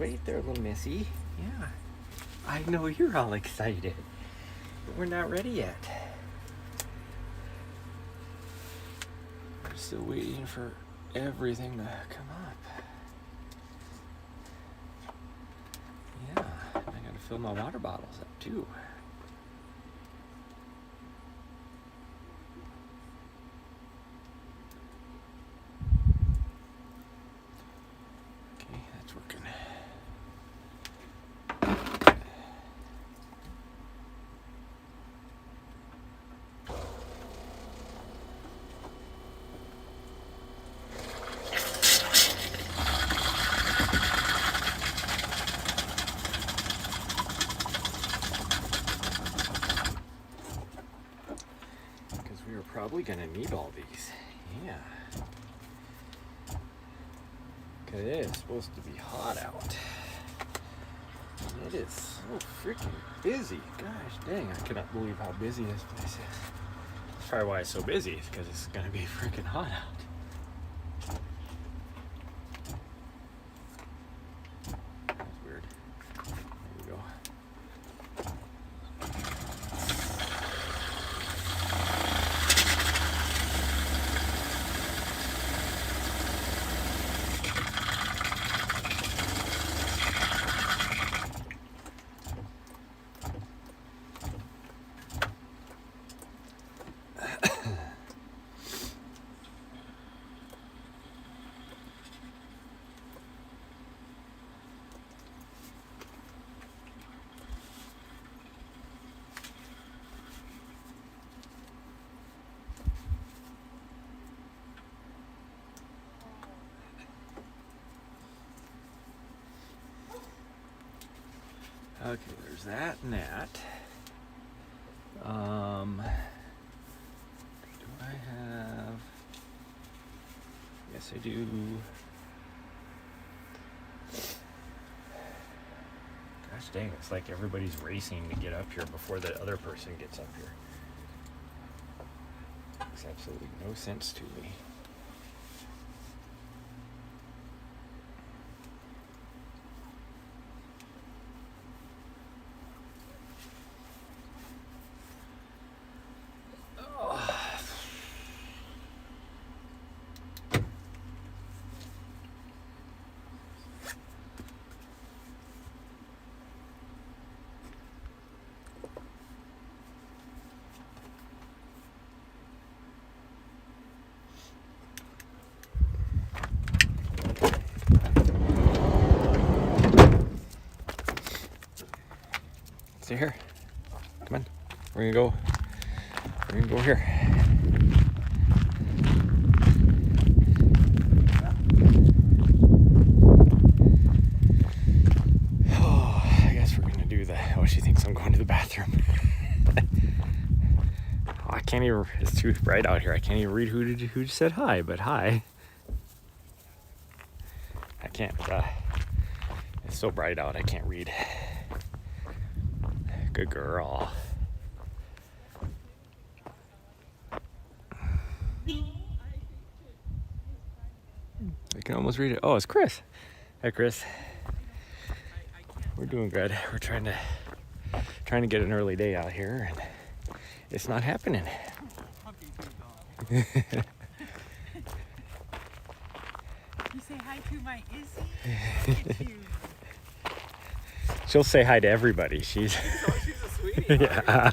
Wait there, little missy. Yeah. I know you're all excited, but we're not ready yet. We're still waiting for everything to come up. Yeah, I gotta fill my water bottles up too. Okay, that's working. Probably gonna need all these. Yeah. Cause it is supposed to be hot out. And it is so freaking busy. Gosh dang, I cannot believe how busy this place is. That's probably why it's so busy, is because it's gonna be freaking hot out. That's weird. There we go. Okay, there's that and that. Do I have? Yes, I do. Gosh dang, it's like everybody's racing to get up here before the other person gets up here. Makes absolutely no sense to me. Stay here. Come on. We're gonna go here. Oh, I guess we're gonna do that. Oh, she thinks I'm going to the bathroom. Oh, I can't even, it's too bright out here. I can't even read who said hi, but hi. I can't, it's so bright out, I can't read. Good girl. I can almost read it. Oh, it's Chris. Hi, Chris. We're doing good. We're trying to get an early day out here, and it's not happening. You say hi to my Izzy? She'll say hi to everybody. She's she's a sweetie. yeah.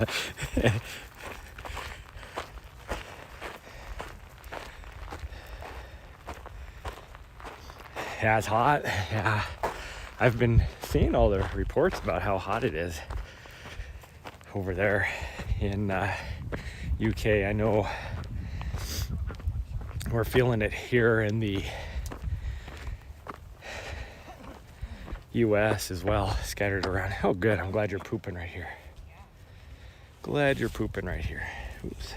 Yeah, it's hot. Yeah, I've been seeing all the reports about how hot it is over there in UK. I know we're feeling it here in the US as well, scattered around. Oh, good. I'm glad you're pooping right here. Glad you're pooping right here. Oops.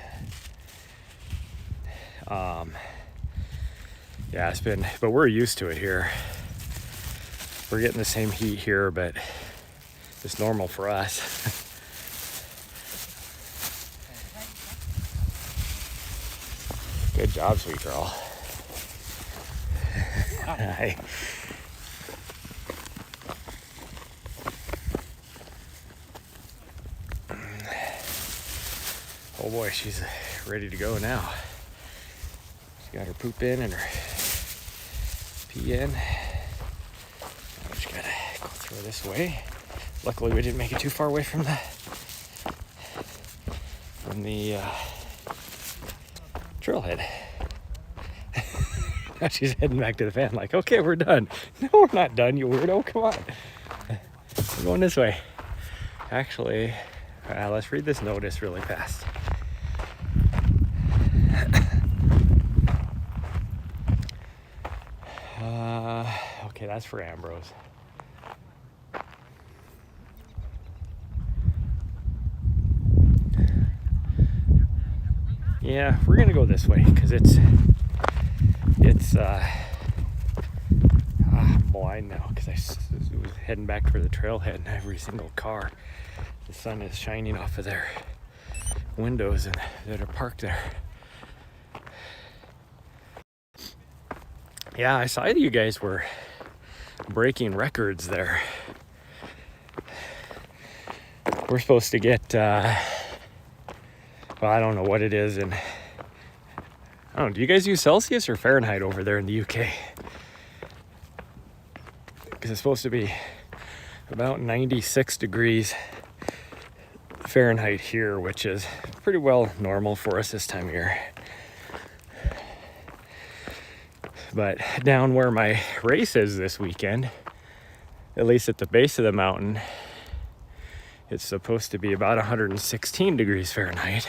Yeah, it's been, but we're used to it here. We're getting the same heat here, but it's normal for us. Good job, sweet girl. Hi. Oh boy, she's ready to go now. She got her poop in and her pee in. Now she gotta go throw this way. Luckily we didn't make it too far away from the trailhead. Now she's heading back to the van like, okay, we're done. No, we're not done, you weirdo, come on. We're going this way. Actually, let's read this notice really fast. Okay, that's for Ambrose. Yeah, we're gonna go this way because it's I'm blind now because I was heading back toward the trailhead and every single car, the sun is shining off of their windows and that are parked there. Yeah, I saw you guys were breaking records there. We're supposed to get well, I don't know what it is, and I don't know, do you guys use Celsius or Fahrenheit over there in the UK? Because it's supposed to be about 96 degrees Fahrenheit here, which is pretty well normal for us this time of year. But down where my race is this weekend, at least at the base of the mountain, it's supposed to be about 116 degrees Fahrenheit.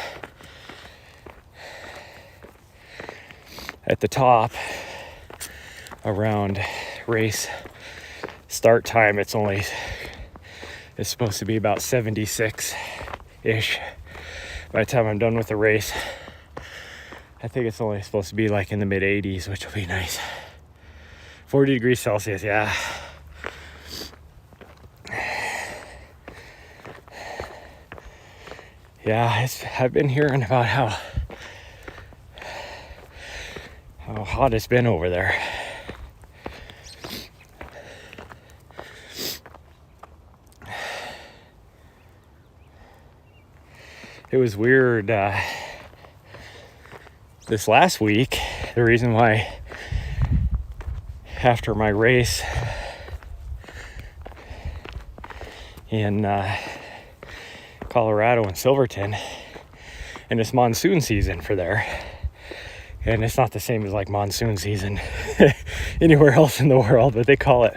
At the top, around race start time, it's supposed to be about 76-ish. By the time I'm done with the race, I think it's only supposed to be like in the mid 80s, which will be nice. 40 degrees Celsius, yeah. Yeah, I've been hearing about how hot it's been over there. It was weird this last week. The reason why after my race in Colorado and Silverton, and it's monsoon season for there, and it's not the same as like monsoon season anywhere else in the world, but they call it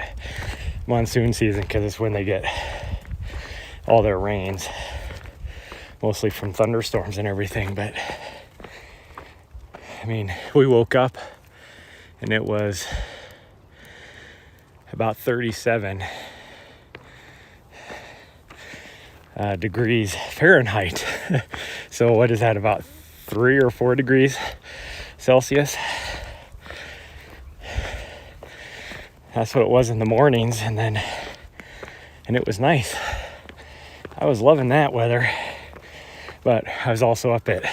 monsoon season because it's when they get all their rains, mostly from thunderstorms and everything. But I mean, we woke up and it was about 37 degrees Fahrenheit. So what is that, about 3 or 4 degrees Celsius? That's what it was in the mornings, and it was nice. I was loving that weather, but I was also up at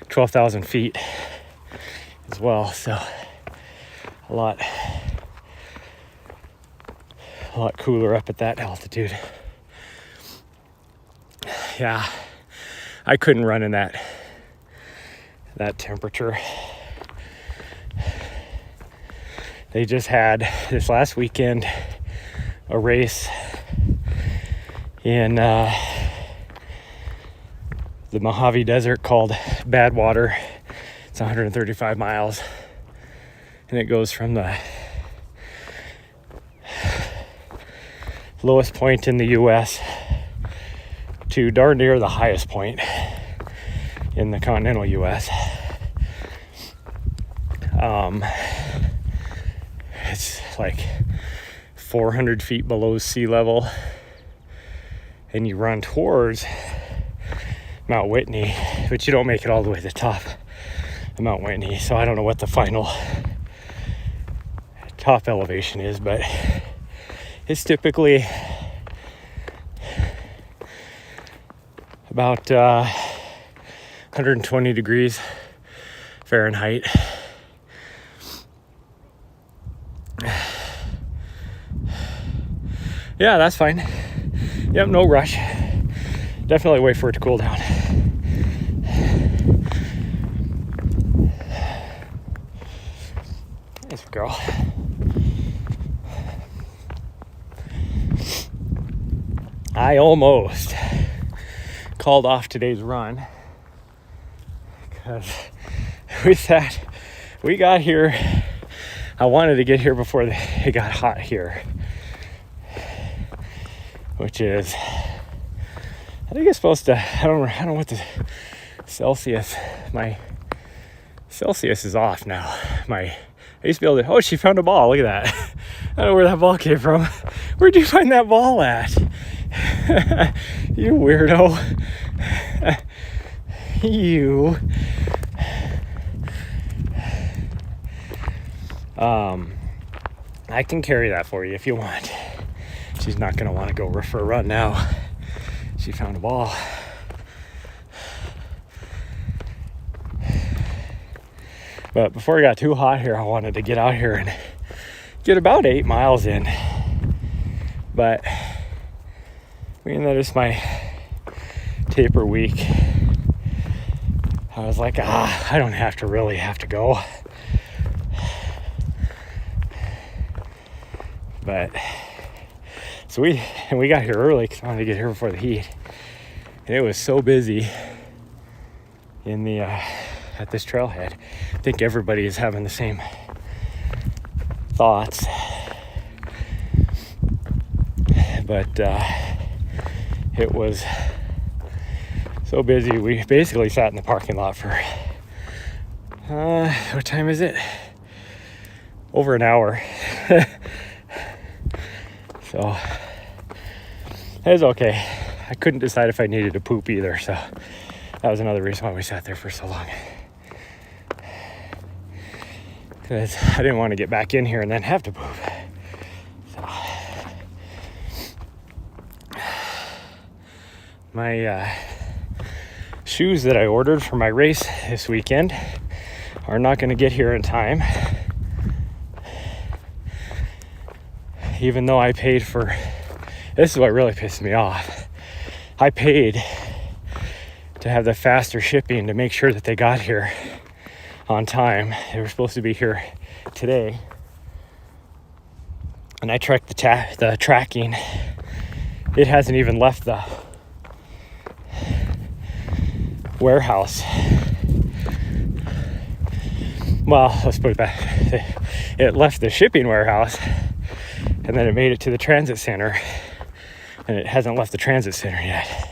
12,000 feet as well, so a lot cooler up at that altitude. Yeah, I couldn't run in that temperature. They just had this last weekend a race in the Mojave Desert called Badwater. It's 135 miles, and it goes from the lowest point in the US to darn near the highest point in the continental US. It's like 400 feet below sea level, and you run towards Mount Whitney, but you don't make it all the way to the top of Mount Whitney. So I don't know what the final top elevation is, but it's typically about 120 degrees Fahrenheit. Yeah, that's fine. Yep, no rush. Definitely wait for it to cool down. I almost called off today's run because we got here. I wanted to get here before it got hot here, which is, I think it's supposed to, I don't know what the Celsius, my Celsius is off now. I used to be able to, oh, she found a ball, look at that. I don't know where that ball came from. Where'd you find that ball at? You weirdo. You. I can carry that for you if you want. She's not going to want to go for a run now. She found a ball. But before it got too hot here, I wanted to get out here and get about 8 miles in. But being that it's my taper week, I was like, I don't really have to go. But so we got here early because I wanted to get here before the heat, and it was so busy in the at this trailhead. I think everybody is having the same thoughts, but it was so busy. We basically sat in the parking lot for what time is it? Over an hour. So it was okay. I couldn't decide if I needed to poop either, so that was another reason why we sat there for so long. Because I didn't want to get back in here and then have to poop. So my shoes that I ordered for my race this weekend are not going to get here in time. Even though I paid for, this is what really pissed me off. I paid to have the faster shipping to make sure that they got here on time. They were supposed to be here today. And I checked the tracking. It hasn't even left the warehouse. Well, let's put it back. It left the shipping warehouse, and then it made it to the transit center, and it hasn't left the transit center yet.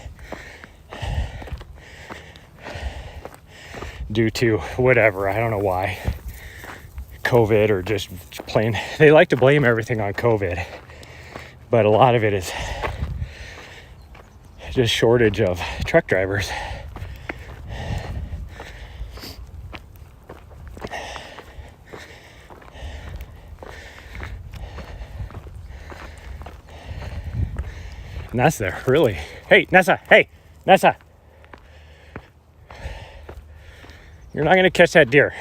Due to whatever, I don't know why. COVID or just plain, they like to blame everything on COVID, but a lot of it is just shortage of truck drivers. And that's the really, hey, Nessa, you're not going to catch that deer.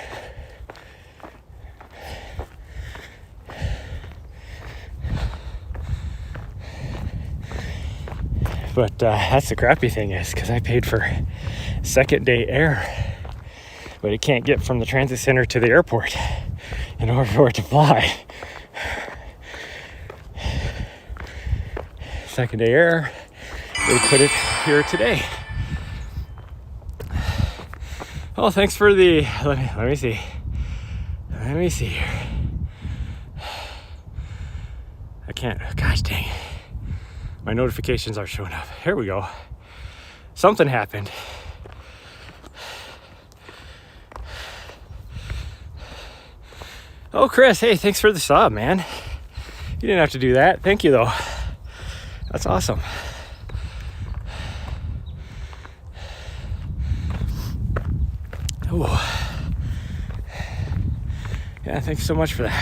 But that's the crappy thing is, because I paid for second day air, but it can't get from the transit center to the airport in order for it to fly. Second day air, they put it here today. Oh, thanks for the, let me see here. I can't, gosh dang, my notifications aren't showing up. Here we go. Something happened. Oh, Chris, hey, thanks for the sub, man. You didn't have to do that. Thank you, though. That's awesome. Oh, yeah, thanks so much for that.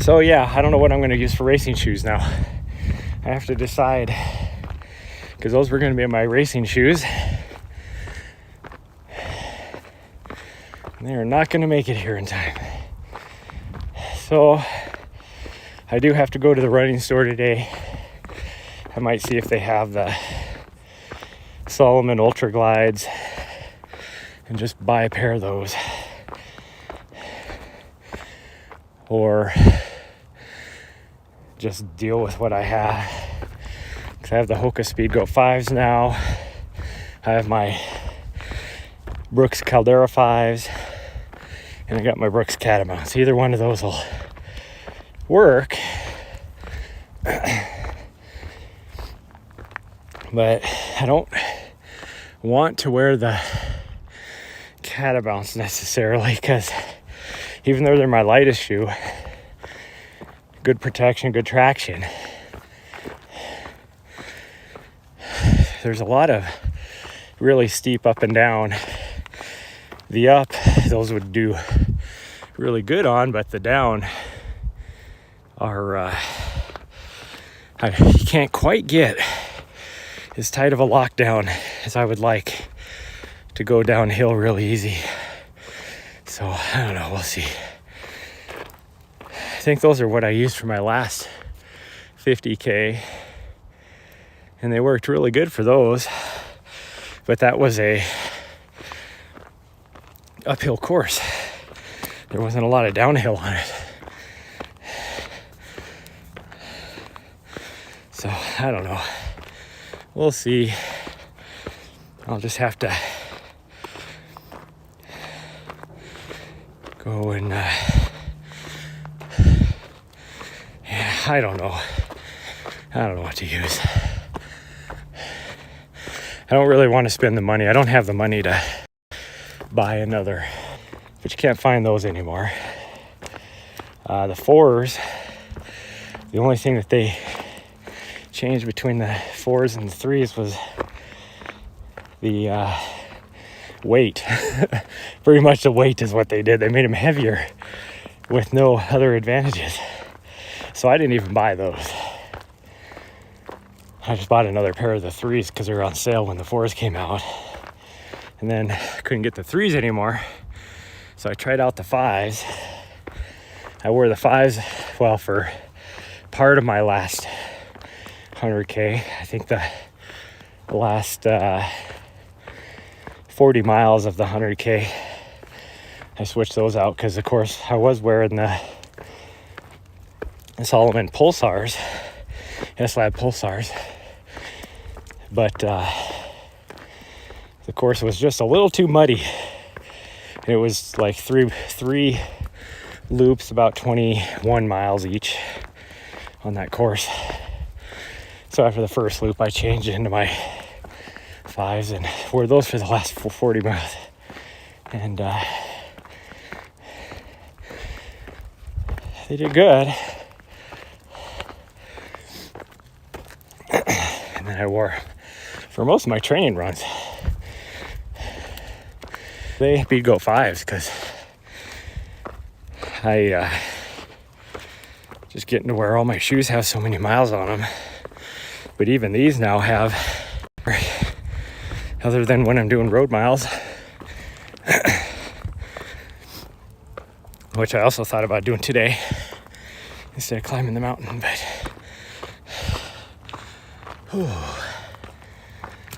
So yeah, I don't know what I'm going to use for racing shoes now. I have to decide, because those were going to be my racing shoes. And they're not going to make it here in time. So I do have to go to the running store today. I might see if they have the Solomon Ultra Glides and just buy a pair of those. or just deal with what I have. Because I have the Hoka Speedgoat 5s now. I have my Brooks Caldera 5s. And I got my Brooks Catamounts. Either one of those will work. But I don't want to wear the Catamounts necessarily, because even though they're my lightest shoe, good protection, good traction, there's a lot of really steep up and down. The up, those would do really good on, but the down are you can't quite get as tight of a lockdown as I would like to go downhill really easy. So I don't know, we'll see. I think those are what I used for my last 50K, and they worked really good for those, but that was a uphill course. There wasn't a lot of downhill on it. So I don't know, we'll see. I'll just have to go and yeah, I don't know what to use. I don't really want to spend the money. I don't have the money to buy another, but you can't find those anymore. The 4s, the only thing that they changed between the 4s and the 3s was the weight. Pretty much the weight is what they did. They made them heavier with no other advantages. So I didn't even buy those. I just bought another pair of the 3s because they were on sale when the 4s came out. And then I couldn't get the 3s anymore. So I tried out the 5s. I wore the 5s, well, for part of my last 100K. I think the last 40 miles of the 100K, I switched those out because, of course, I was wearing the Solomon Pulsars, S-Lab Pulsars. But the course was just a little too muddy. It was like three loops, about 21 miles each on that course. So after the first loop, I changed into my 5s and wore those for the last 40 miles. And they did good. And then I wore for most of my training runs. They Speedgoat 5s because I just getting to where all my shoes have so many miles on them. But even these now have, other than when I'm doing road miles, which I also thought about doing today instead of climbing the mountain. But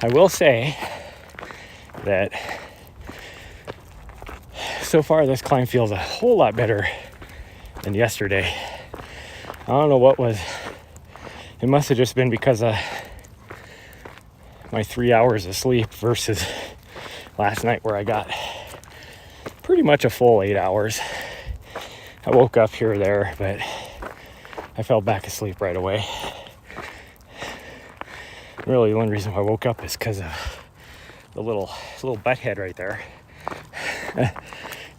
I will say that so far this climb feels a whole lot better than yesterday. I don't know what was, it must have just been because of my 3 hours of sleep versus last night where I got pretty much a full 8 hours. I woke up here or there, but I fell back asleep right away. Really, the only reason I woke up is because of the little butt head right there.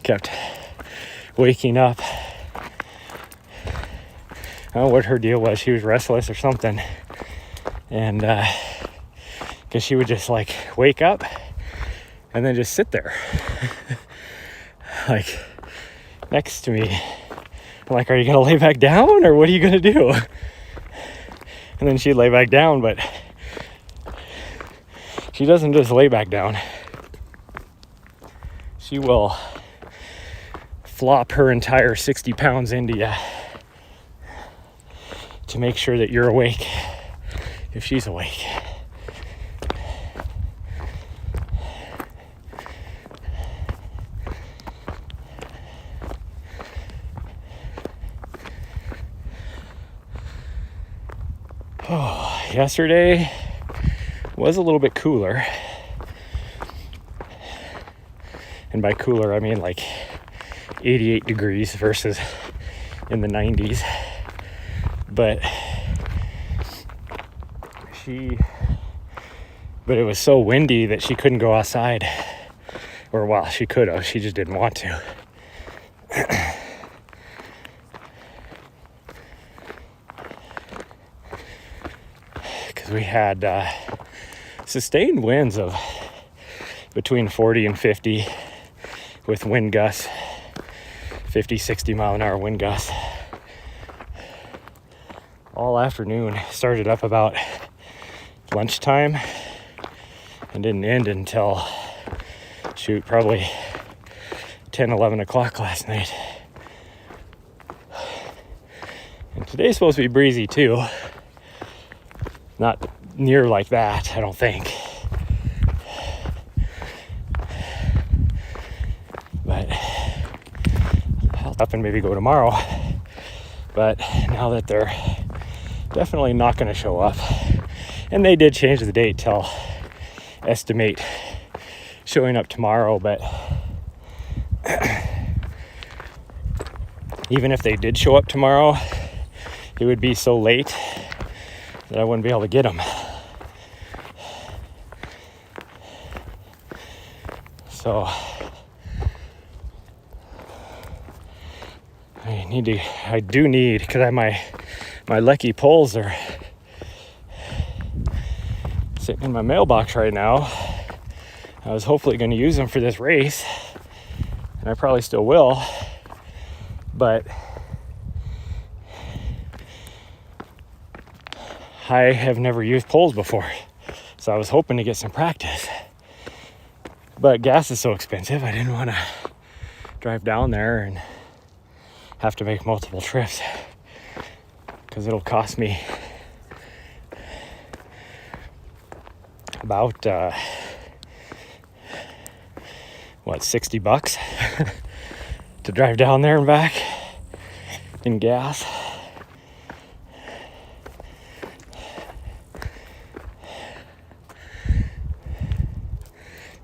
Kept waking up. I don't know what her deal was. She was restless or something. And because she would just like wake up and then just sit there like next to me. I'm like, are you gonna lay back down or what are you gonna do? And then she'd lay back down, but she doesn't just lay back down. She will flop her entire 60 pounds into you to make sure that you're awake if she's awake. Oh, yesterday was a little bit cooler. And by cooler, I mean like 88 degrees versus in the 90s. But it was so windy that she couldn't go outside. Or, well, she could have. She just didn't want to. Because we had sustained winds of between 40 and 50 with wind gusts, 50, 60 mile an hour wind gusts. All afternoon. Started up about lunchtime and didn't end until, probably 10, 11 o'clock last night. And today's supposed to be breezy too. Not near like that, I don't think. But I'll up and maybe go tomorrow. But now that they're definitely not going to show up, and they did change the date till estimate showing up tomorrow, but even if they did show up tomorrow, it would be so late that I wouldn't be able to get them. So I do need, because my lucky poles are sitting in my mailbox right now. I was hopefully going to use them for this race, and I probably still will, but I have never used poles before, so I was hoping to get some practice. But gas is so expensive, I didn't want to drive down there and have to make multiple trips, because it'll cost me about $60 to drive down there and back in gas.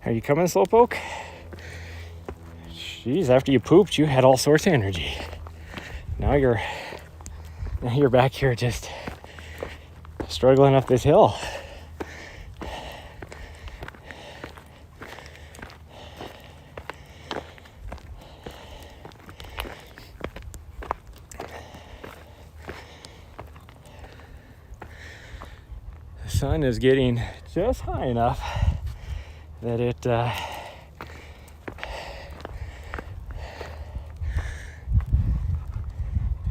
Are you coming, Slowpoke? Jeez, after you pooped, you had all sorts of energy. Now you're back here just struggling up this hill. The sun is getting just high enough that it's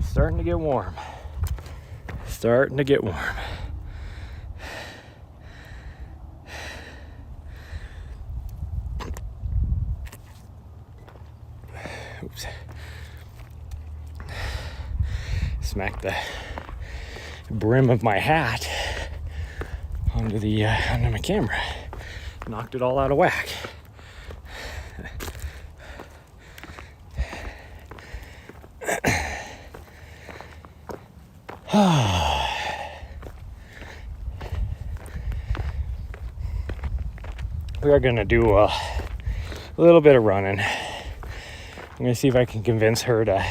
starting to get warm. Starting to get warm. Oops. Smacked the brim of my hat onto my camera. Knocked it all out of whack. We are going to do a little bit of running. I'm going to see if I can convince her to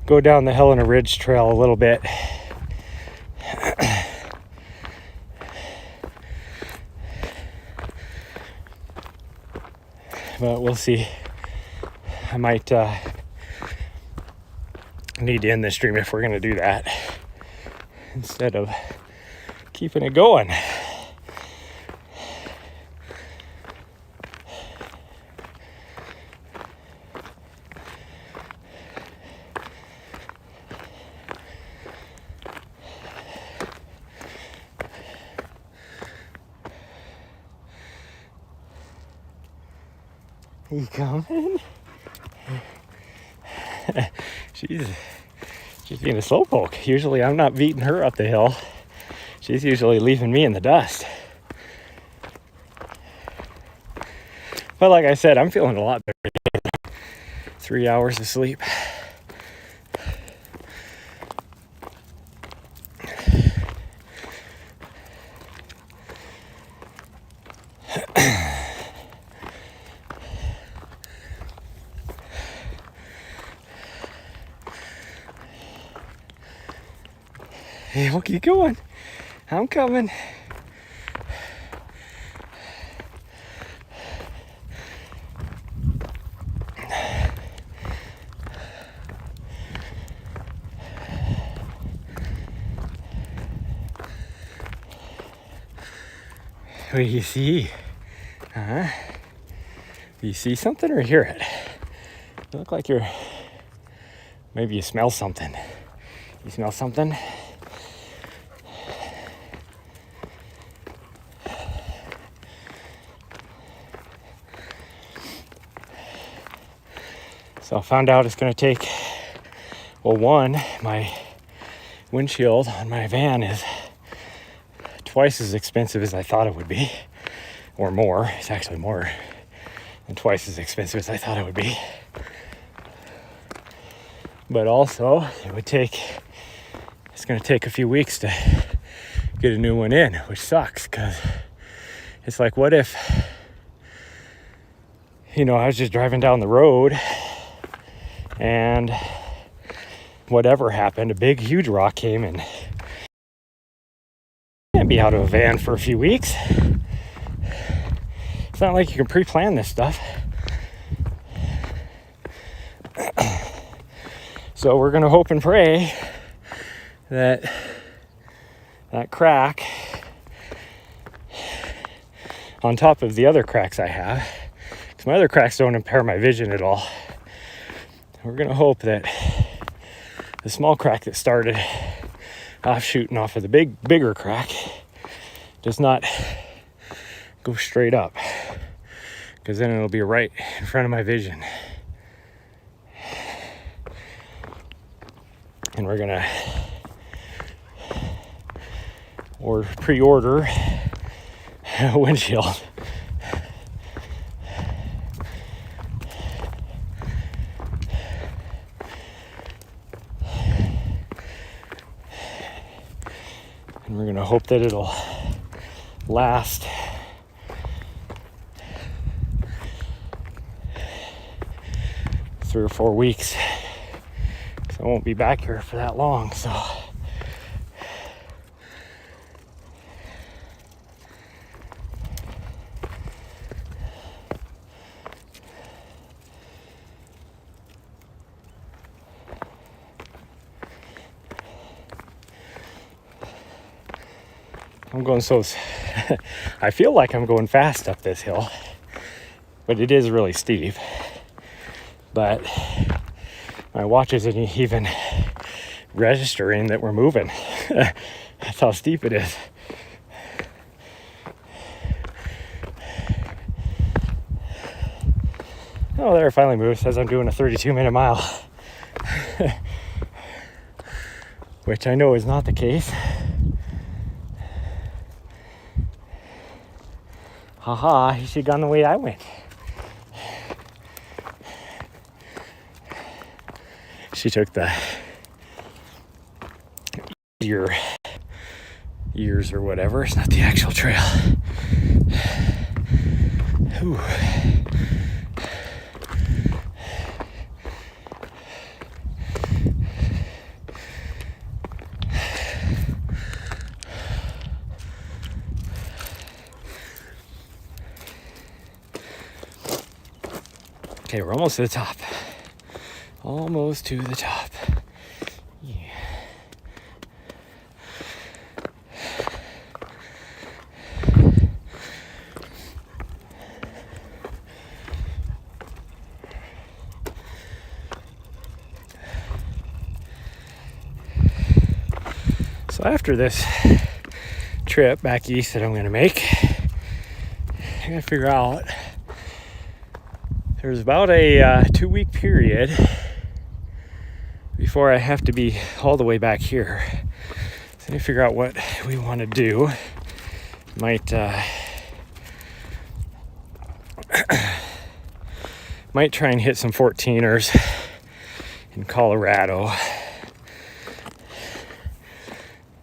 go down the Helena Ridge Trail a little bit. But we'll see. I might need to end this stream if we're going to do that, instead of keeping it going. You coming? She's being a slowpoke. Usually I'm not beating her up the hill. She's usually leaving me in the dust. But like I said, I'm feeling a lot better. 3 hours of sleep. Hey, we'll keep going. I'm coming. What do you see? Do you see something or hear it? You look like maybe you smell something. You smell something? So I found out it's gonna take, well, one, my windshield on my van is twice as expensive as I thought it would be, or more. It's actually more than twice as expensive as I thought it would be. But also, it's gonna take a few weeks to get a new one in, which sucks, because it's like, what if, I was just driving down the road and whatever happened, a big, huge rock came and can't be out of a van for a few weeks. It's not like you can pre-plan this stuff. So we're gonna hope and pray that crack on top of the other cracks I have, because my other cracks don't impair my vision at all. We're gonna hope that the small crack that started offshooting off of the bigger crack does not go straight up, because then it'll be right in front of my vision. And we're gonna pre-order a windshield. And we're gonna hope that it'll last three or 4 weeks. I won't be back here for that long, so I'm going I feel like I'm going fast up this hill, but it is really steep. But my watch isn't even registering that we're moving. That's how steep it is. Oh, there, it finally moved. It says I'm doing a 32-minute mile. Which I know is not the case. Haha, you should have gone the way I went. She took the years or whatever. It's not the actual trail. Whew. Okay, we're almost to the top. Almost to the top. Yeah. So after this trip back east that I'm going to make, I got to figure out, there's about a 2-week period before I have to be all the way back here. So I need to figure out what we want to do. Might try and hit some 14ers in Colorado.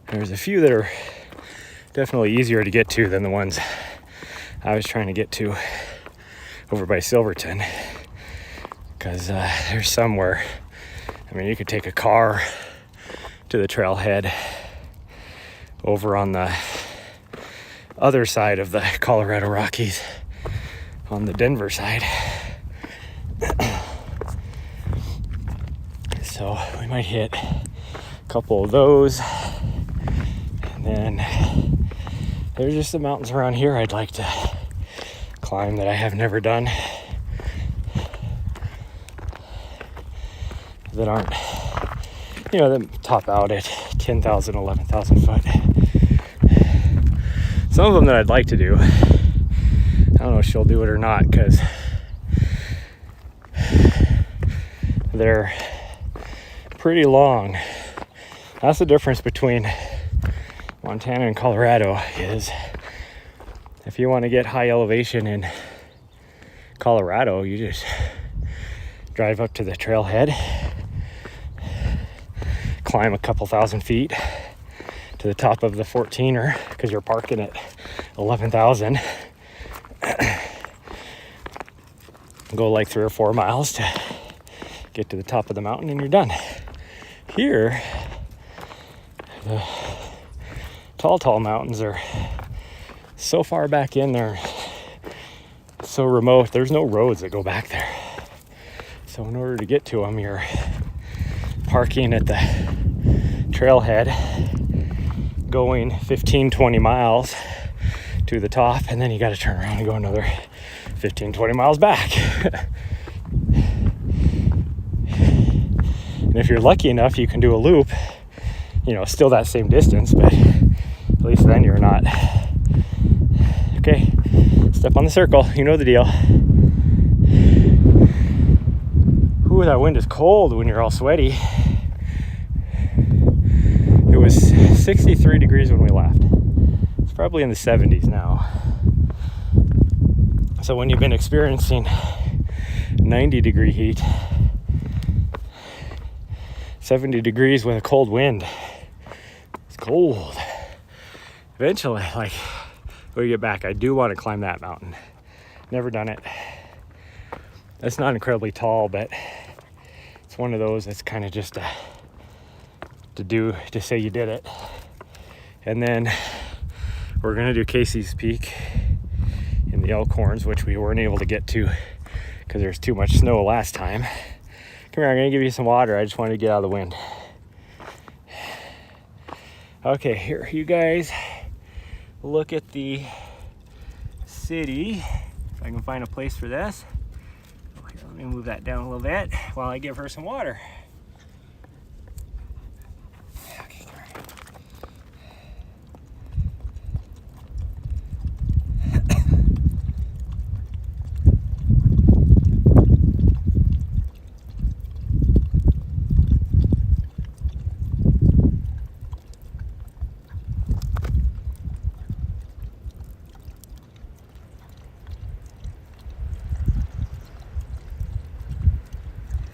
There's a few that are definitely easier to get to than the ones I was trying to get to over by Silverton, because there's some where, you could take a car to the trailhead over on the other side of the Colorado Rockies, on the Denver side. So we might hit a couple of those. And then there's just the mountains around here I'd like to climb that I have never done, that aren't, that top out at 10,000, 11,000 foot. Some of them that I'd like to do, I don't know if she'll do it or not, because they're pretty long. That's the difference between Montana and Colorado, is if you want to get high elevation in Colorado, you just drive up to the trailhead, climb a couple thousand feet to the top of the 14er, because you're parking at 11,000. Go like 3 or 4 miles to get to the top of the mountain, and you're done. Here, the tall mountains are so far back in there, so remote. There's no roads that go back there. So in order to get to them, you're parking at the trailhead, going 15-20 miles to the top, and then you got to turn around and go another 15-20 miles back. And if you're lucky enough, you can do a loop, still that same distance, but at least then you're not. Okay, step on the circle, you know the deal. Ooh, that wind is cold when you're all sweaty. It was 63 degrees when we left. It's probably in the 70s now. So when you've been experiencing 90-degree heat, 70 degrees with a cold wind, it's cold. Eventually, when we get back, I do want to climb that mountain. Never done it. It's not incredibly tall, but it's one of those that's kind of just to say you did it. And then we're gonna do Casey's Peak in the Elkhorns, which we weren't able to get to because there's too much snow last time. Come here, I'm gonna give you some water. I just wanted to get out of the wind. Okay, here you guys look at the city. If I can find a place for this. Oh, here, let me move that down a little bit while I give her some water. Okay, come here.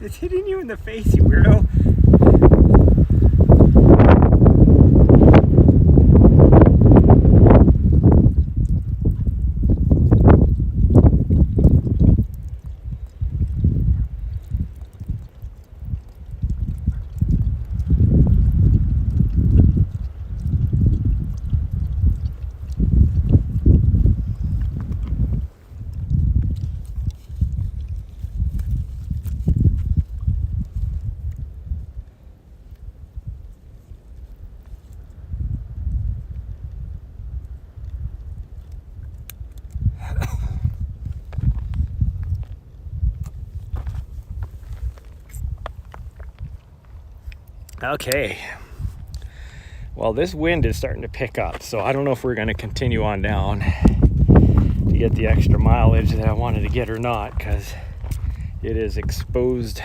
It's hitting you in the face, you weirdo. Okay, well, this wind is starting to pick up, so I don't know if we're going to continue on down to get the extra mileage that I wanted to get or not, because it is exposed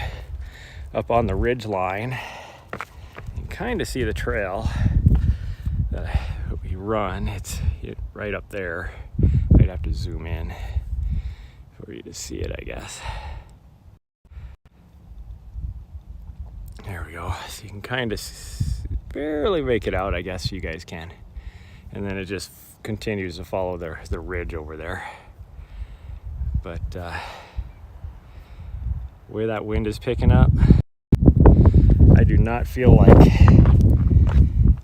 up on the ridge line. You can kind of see the trail that we run. It's right up there. I'd have to zoom in for you to see it, I guess. There we go. So you can kind of barely make it out, I guess you guys can. And then it just continues to follow the ridge over there. But where that wind is picking up, I do not feel like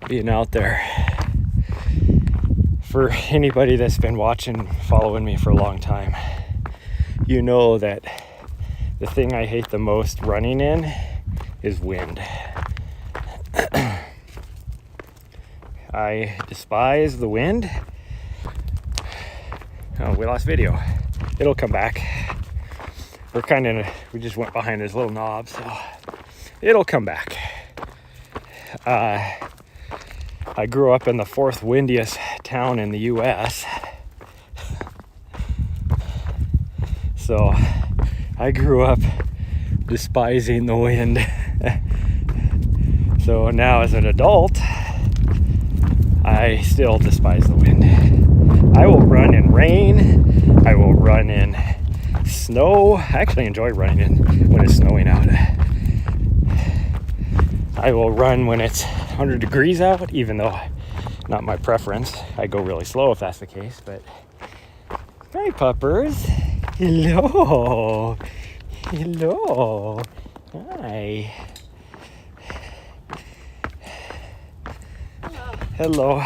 being out there For anybody that's been watching, following me for a long time, you know that the thing I hate the most running in is wind. I despise the wind. Oh, we lost video. It'll come back. We just went behind this little knob, so it'll come back. I grew up in the fourth windiest town in the US. So I grew up despising the wind. So now as an adult, I still despise the wind. I will run in rain. I will run in snow. I actually enjoy running when it's snowing out. I will run when it's 100 degrees out, even though not my preference. I go really slow if that's the case, but hi puppers. Hello. Hello. Hi. Hello.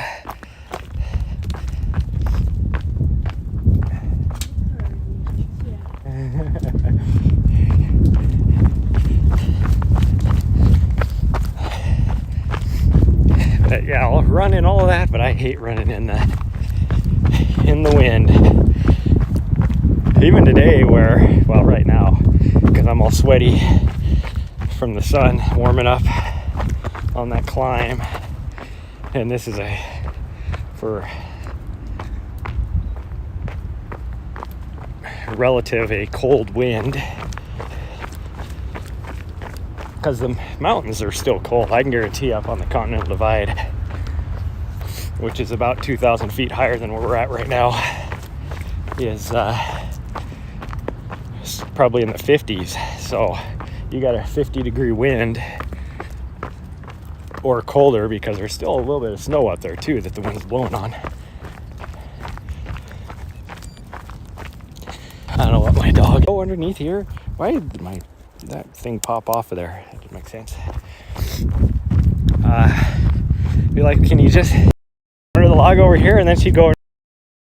But yeah, I'll run in all of that, but I hate running in the wind. Even today right now, because I'm all sweaty from the sun warming up on that climb. And this is for a cold wind, because the mountains are still cold. I can guarantee up on the Continental Divide, which is about 2,000 feet higher than where we're at right now, is probably in the 50s. So you got a 50-degree wind or colder, because there's still a little bit of snow out there too that the wind's blowing on. I don't know what my dog. Oh, underneath here. Why did that thing pop off of there? That didn't make sense. Be like, can you just under the log over here? And then she'd go.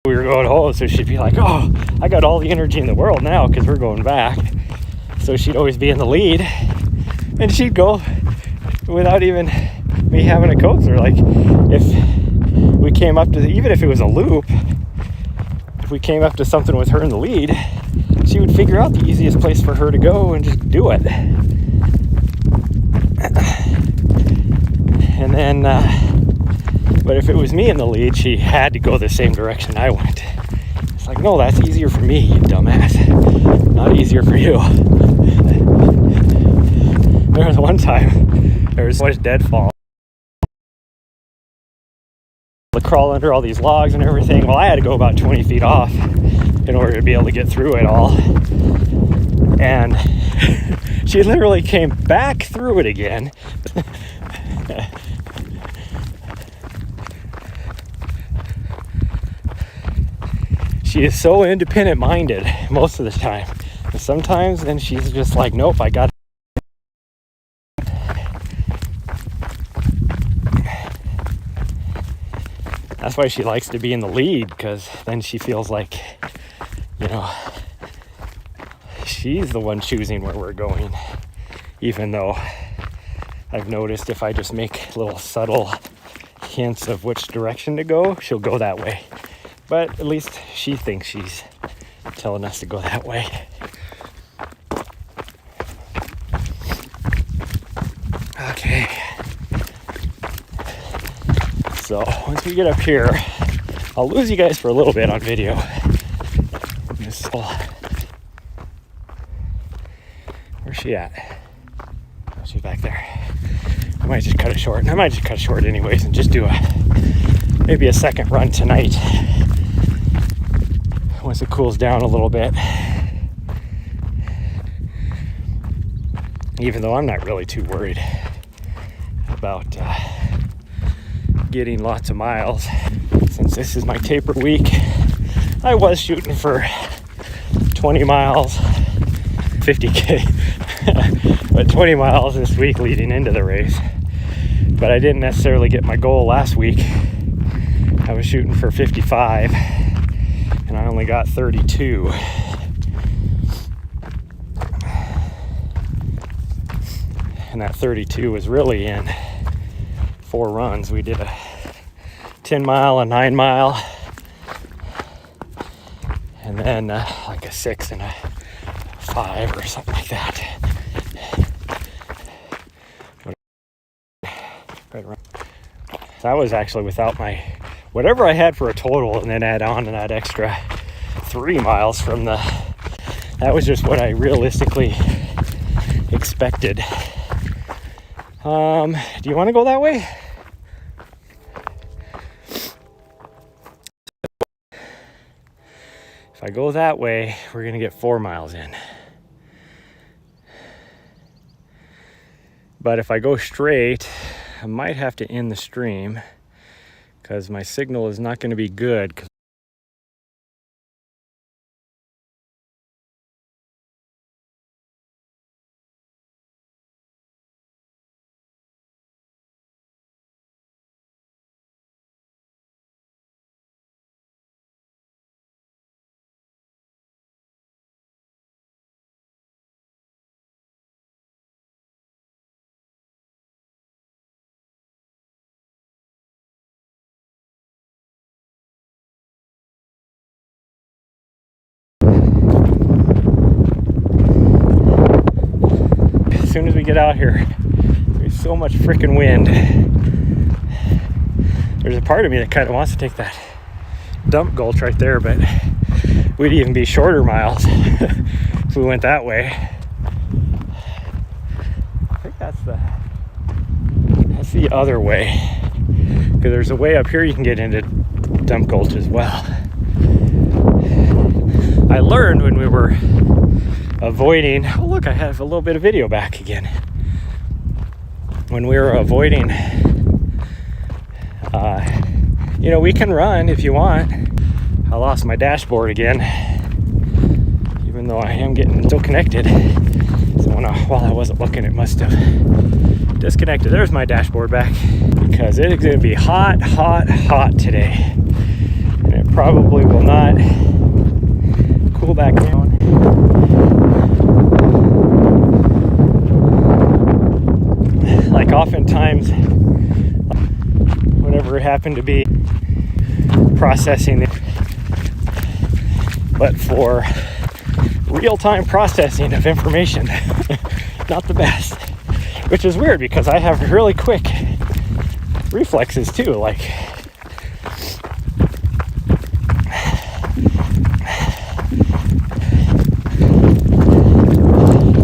We were going home, so she'd be like, oh, I got all the energy in the world now because we're going back. So she'd always be in the lead, and she'd go without even me having a coax her. Like, if we came up to even if it was a loop, if we came up to something with her in the lead, she would figure out the easiest place for her to go and just do it. And then, but if it was me in the lead, she had to go the same direction I went. It's like, no, that's easier for me, you dumbass. Not easier for you. There was one time, there was so much deadfall. To crawl under all these logs and everything. Well, I had to go about 20 feet off in order to be able to get through it all. And she literally came back through it again. She is so independent minded most of the time. And sometimes then she's just like, nope, I got. That's why she likes to be in the lead, because then she feels like, you know, she's the one choosing where we're going. Even though I've noticed if I just make little subtle hints of which direction to go, she'll go that way. But at least she thinks she's telling us to go that way. Okay. So once we get up here, I'll lose you guys for a little bit on video. Where's she at? Oh, she's back there. I might just cut it short. And I might just cut it short anyways and just do maybe a second run tonight once it cools down a little bit. Even though I'm not really too worried about getting lots of miles, since this is my taper week. I was shooting for 20 miles, 50K, but 20 miles this week leading into the race. But I didn't necessarily get my goal last week I was shooting for 55 and I only got 32. And that 32 was really in 4 runs. We did a 10 mile, a 9 mile, and then like a 6 and a 5 or something like that. Right around. That was actually without my whatever I had for a total, and then add on to that extra 3 miles from the. That was just what I realistically expected. Do you want to go that way? If I go that way, we're gonna get 4 miles in. But if I go straight, I might have to end the stream because my signal is not going to be good. As soon as we get out here, there's so much freaking wind. There's a part of me that kind of wants to take that dump gulch right there, but we'd even be shorter miles if we went that way. I think that's the other way, because there's a way up here you can get into dump gulch as well. I learned when we were avoiding, oh look, I have a little bit of video back again. When we were avoiding, you know, we can run if you want. I lost my dashboard again, even though I am getting still connected. So while I wasn't looking, it must have disconnected. There's my dashboard back, because it is going to be hot, hot, hot today. And it probably will not cool back down. Like oftentimes, whatever it happened to be processing it, but for real-time processing of information, not the best. Which is weird because I have really quick reflexes too, like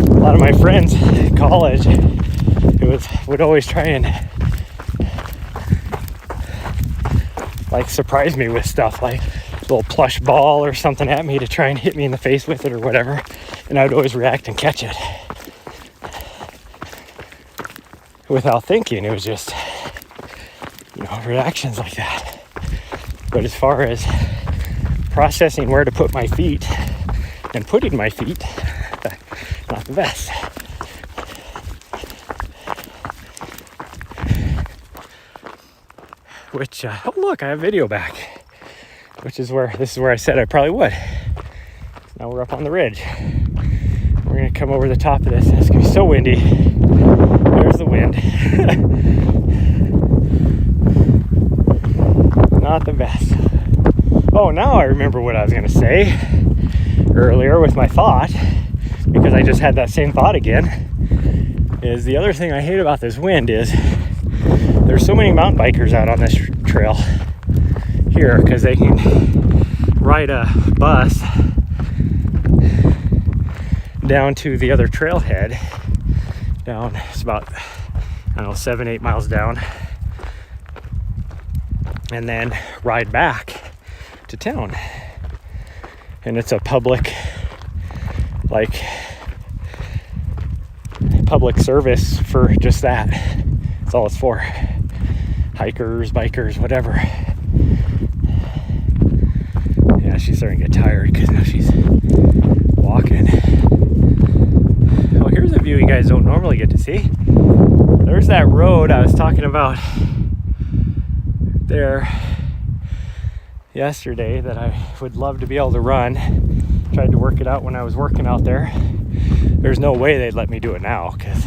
a lot of my friends in college would always try and like surprise me with stuff, like a little plush ball or something at me to try and hit me in the face with it or whatever, and I would always react and catch it without thinking. It was just, you know, reactions like that. But as far as processing where to put my feet and putting my feet, not the best. Which, oh look, I have video back. This is where I said I probably would. Now we're up on the ridge. We're gonna come over the top of this, and it's gonna be so windy. There's the wind. Not the best. Oh, now I remember what I was gonna say earlier with my thought, because I just had that same thought again. Is the other thing I hate about this wind is there's so many mountain bikers out on this trail here, because they can ride a bus down to the other trailhead down. It's about, I don't know, 7-8 miles down, and then ride back to town. And it's a public service for just that. That's all it's for. Hikers, bikers, whatever. Yeah, she's starting to get tired because now she's walking. Oh, here's a view you guys don't normally get to see. There's that road I was talking about there. yesterday that I would love to be able to run. Tried to work it out when I was working out there. There's no way they'd let me do it now because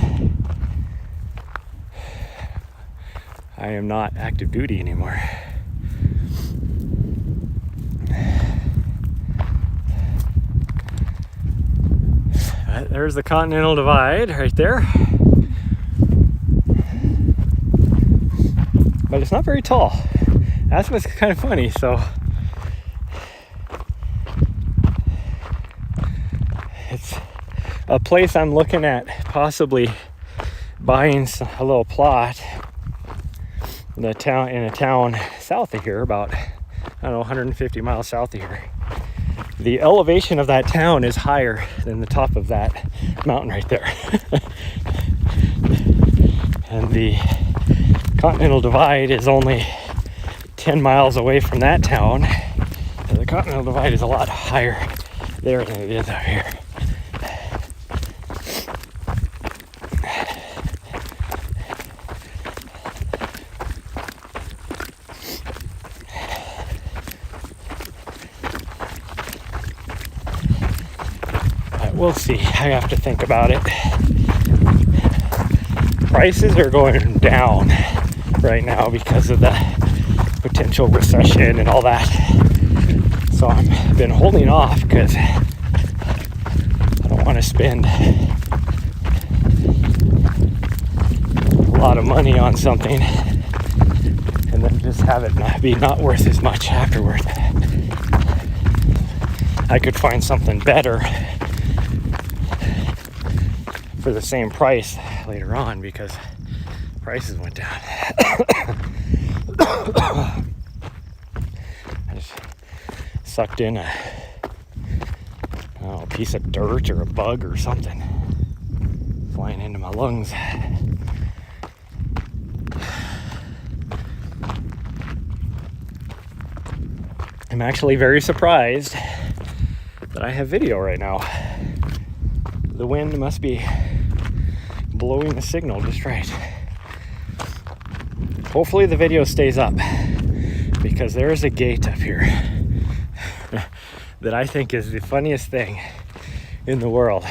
I am not active duty anymore. There's the Continental Divide right there. But it's not very tall. That's what's kind of funny. So it's a place I'm looking at possibly buying a little plot in a town south of here, about, I don't know, 150 miles south of here. The elevation of that town is higher than the top of that mountain right there. And the Continental Divide is only 10 miles away from that town. So the Continental Divide is a lot higher there than it is out here. We'll see. I have to think about it. Prices are going down right now because of the potential recession and all that. So I've been holding off because I don't want to spend a lot of money on something and then just have it not worth as much afterward. I could find something better for the same price later on because prices went down. I just sucked in a piece of dirt or a bug or something flying into my lungs. I'm actually very surprised that I have video right now. The wind must be blowing the signal just right. Hopefully the video stays up because there is a gate up here that I think is the funniest thing in the world.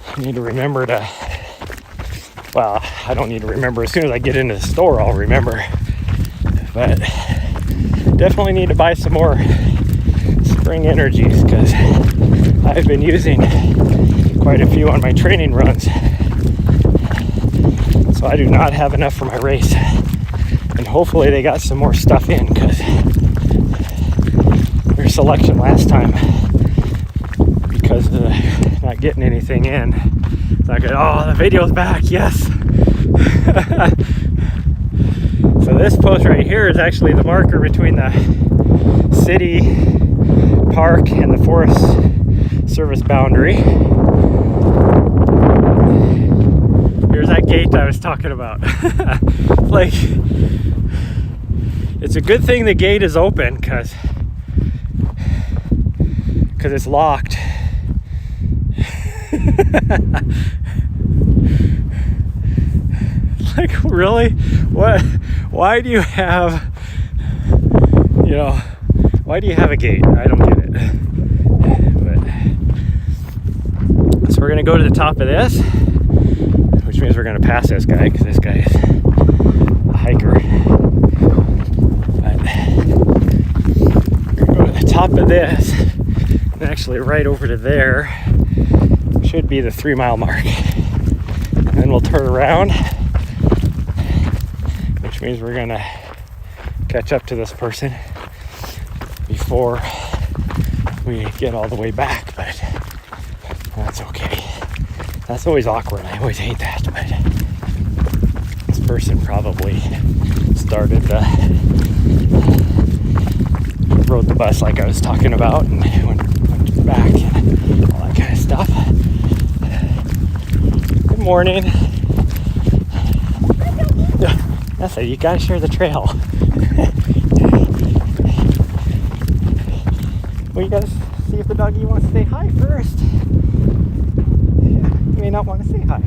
I need to remember to, well, I don't need to remember. As soon as I get into the store, I'll remember. But definitely need to buy some more spring energies because I've been using quite a few on my training runs. So I do not have enough for my race. And hopefully they got some more stuff in because their selection last time, because of not getting anything in, it's not good. Oh, the video's back, yes. So this post right here is actually the marker between the city park and the Forest Service boundary. Here's that gate I was talking about. Like, it's a good thing the gate is open because it's locked. Like, really? What? Why do you have, why do you have a gate? I don't get it. But, so we're going to go to the top of this, which means we're going to pass this guy because this guy is a hiker. But we're going to go to the top of this, and actually right over to there should be the 3-mile mark. And then we'll turn around, which means we're gonna catch up to this person before we get all the way back, but that's okay. That's always awkward. I always hate that, but this person probably rode the bus like I was talking about and went back and all that kind of stuff. Good morning. That's it, you gotta share the trail. Well, you gotta see if the doggy wants to say hi first. Yeah, you may not want to say hi.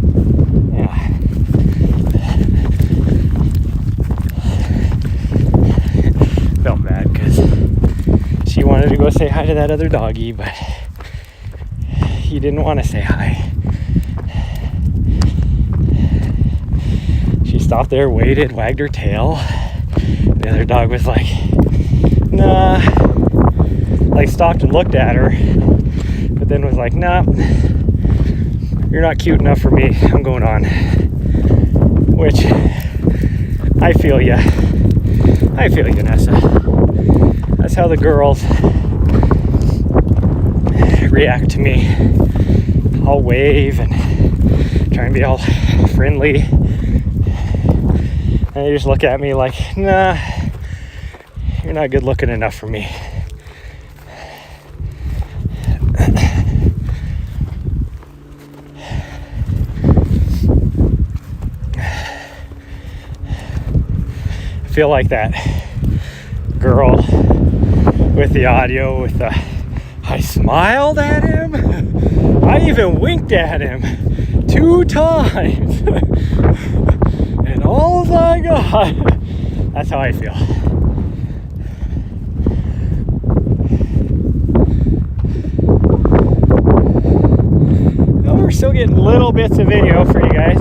Yeah. Felt bad because she wanted to go say hi to that other doggy, but he didn't want to say hi. She stopped there, waited, wagged her tail. The other dog was like, nah. Like stopped and looked at her, but then was like, nah, you're not cute enough for me. I'm going on. Which, I feel ya. I feel you, Nessa. That's how the girls react to me. I'll wave and try and be all friendly. And they just look at me like, nah, you're not good looking enough for me. I feel like that girl with the audio with the, I smiled at him. I even winked at him 2 times. And all I got, that's how I feel. Well, we're still getting little bits of video for you guys.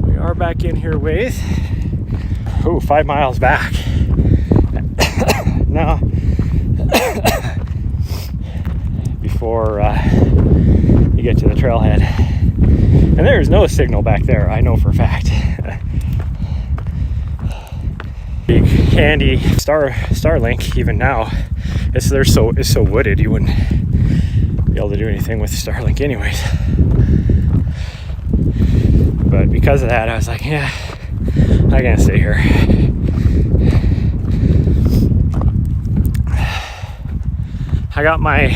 We are back in here ways. 5 miles back. Now, before you get to the trailhead. And there is no signal back there, I know for a fact. Big handy Starlink, even now. It's so wooded, you wouldn't be able to do anything with Starlink anyways. But because of that, I was like, yeah, I can't stay here. I got my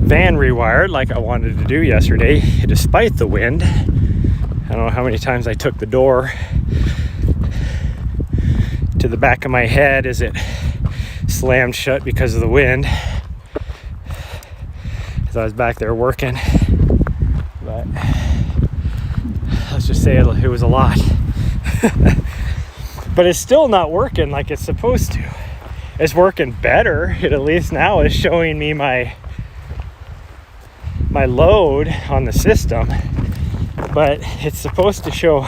van rewired like I wanted to do yesterday, despite the wind. I don't know how many times I took the door to the back of my head as it slammed shut because of the wind. As I was back there working. But let's just say it was a lot. But it's still not working like it's supposed to. It's working better. It at least now is showing me my load on the system, but it's supposed to show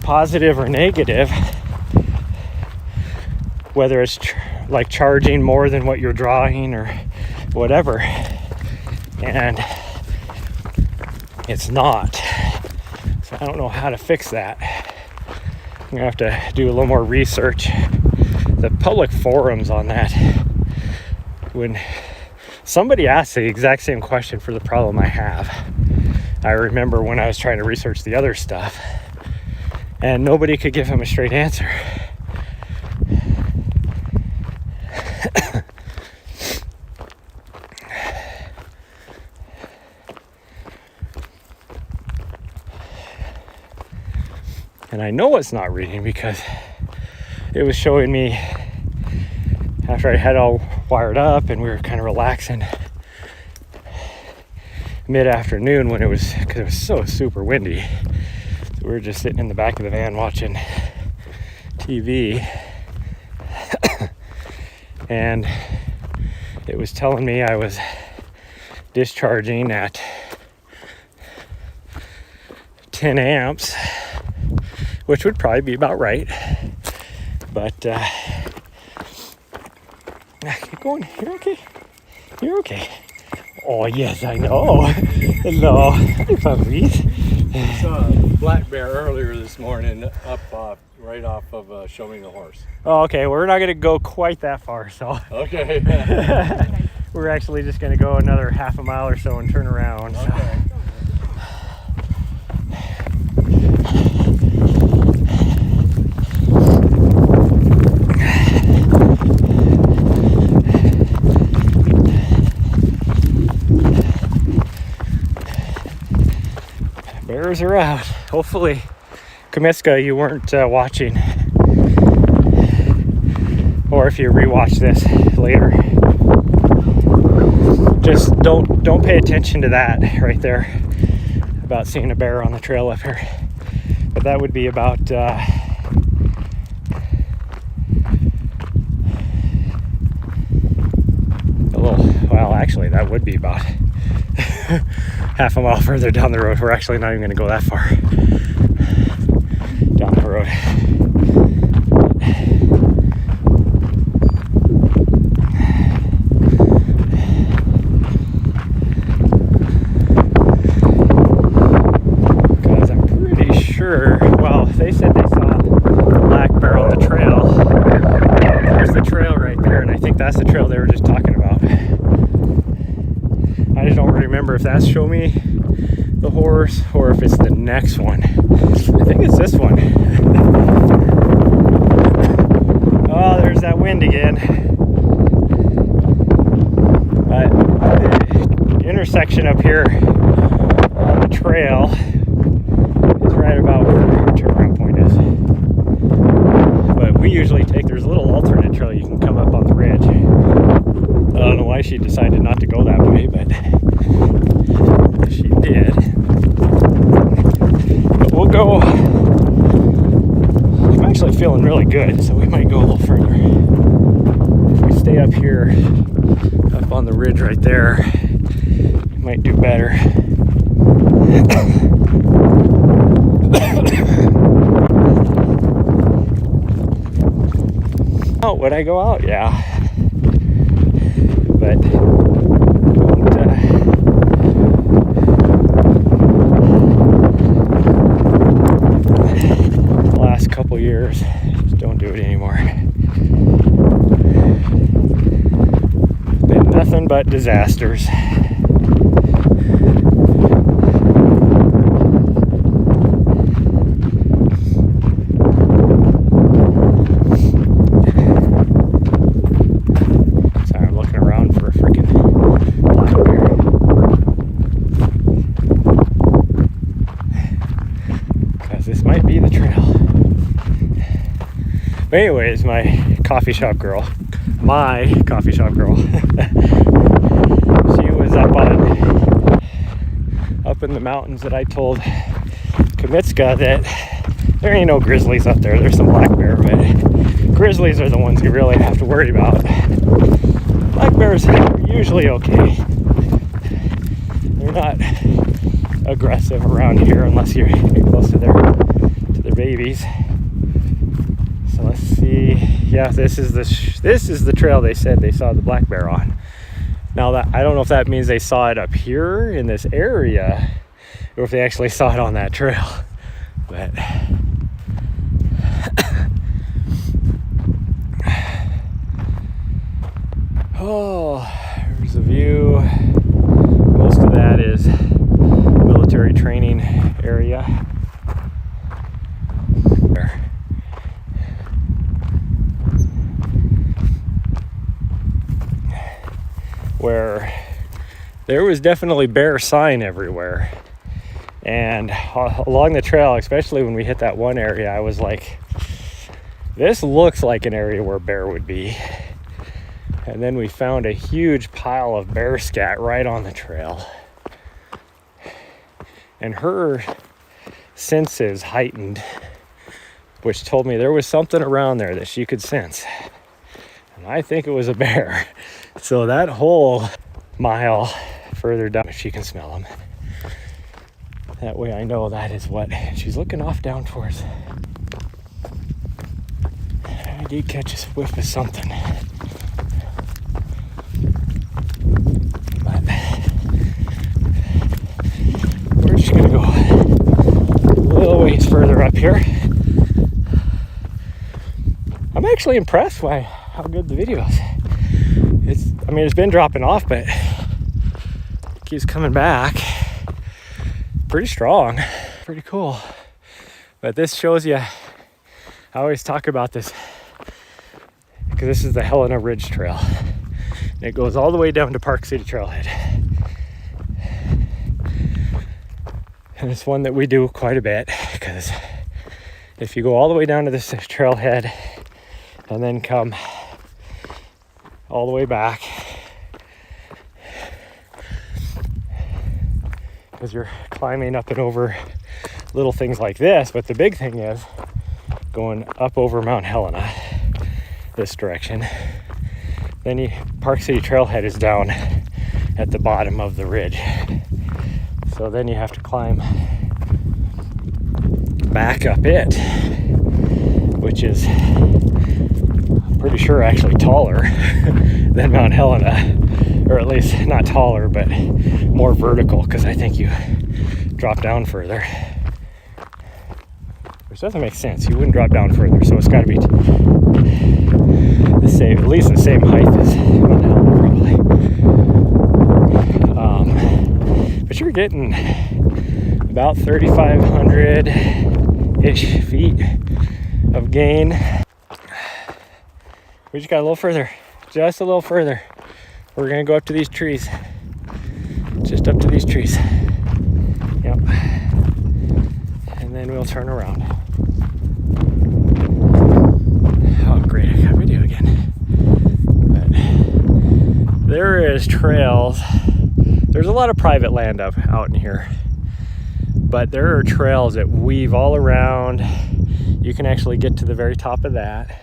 positive or negative, whether it's like charging more than what you're drawing or whatever, and it's not. So I don't know how to fix that. I'm gonna have to do a little more research. The public forums on that, when somebody asked the exact same question for the problem I have. I remember when I was trying to research the other stuff, and nobody could give him a straight answer. And I know it's not reading because it was showing me after I had it all wired up and we were kind of relaxing mid-afternoon when because it was so super windy. So we were just sitting in the back of the van watching TV and it was telling me I was discharging at 10 amps, which would probably be about right. But keep going. You're okay. You're okay. Oh yes, I know. Hello. Hey, puppies. I saw a black bear earlier this morning up right off of Showing the Horse. Oh, okay. Well, we're not going to go quite that far, so. Okay. We're actually just going to go another half a mile or so and turn around. So. Okay. Bears are out. Hopefully, Comiska, you weren't watching. Or if you rewatch this later. just don't pay attention to that right there about seeing a bear on the trail up here. But that would be about well, actually that would be about half a mile further down the road. We're actually not even going to go that far down the road. Because I'm pretty sure, well, they said they saw black bear on the trail. There's the trail right there, and I think that's the trail they were just talking about. I just don't remember if that's Show Me the Horse or if it's the next one. I think it's this one. Oh, there's that wind again. But the intersection up here on the trail is right about where our turnaround point is. But we usually there's a little alternate trail you can come up on the ridge. I don't know why she decided not to go that way, but she did. But we'll go. I'm actually feeling really good, so we might go a little further. If we stay up here, up on the ridge right there, we might do better. Oh, would I go out? Yeah. But the last couple years, just don't do it anymore. Been nothing but disasters. But anyways, my coffee shop girl, she was up in the mountains that I told Kamitska that there ain't no grizzlies up there. There's some black bear, but grizzlies are the ones you really have to worry about. Black bears are usually okay. They're not aggressive around here unless you get close to their babies. So let's see. Yeah, this is the trail they said they saw the black bear on. Now that I don't know if that means they saw it up here in this area or if they actually saw it on that trail. But oh, there's a view. Most of that is military training area. Where there was definitely bear sign everywhere, and along the trail, especially when we hit that one area, I was like, this looks like an area where bear would be. And then we found a huge pile of bear scat right on the trail, and her senses heightened, which told me there was something around there that she could sense, and I think it was a bear. So that whole mile further down, she can smell them. That way I know that is what she's looking off down towards. I did catch a whiff of something. But we're just gonna go a little ways further up here. I'm actually impressed by how good the video is. It's been dropping off, but it keeps coming back. Pretty strong, pretty cool. But this shows you, I always talk about this because this is the Helena Ridge Trail. And it goes all the way down to Park City Trailhead. And it's one that we do quite a bit because if you go all the way down to this trailhead and then come all the way back, because you're climbing up and over little things like this. But the big thing is going up over Mount Helena this direction. Then Park City Trailhead is down at the bottom of the ridge. So then you have to climb back up it, which is pretty sure actually taller than Mount Helena, or at least not taller, but more vertical, because I think you drop down further. Which doesn't make sense. You wouldn't drop down further, so it's got to be the same, at least the same height as Mount Helena, probably. But you're getting about 3,500-ish feet of gain. We just got a little further, just a little further. We're gonna go up to these trees, just up to these trees. Yep. And then we'll turn around. Oh, great, I got video again. But there is trails. There's a lot of private land out in here, but there are trails that weave all around. You can actually get to the very top of that.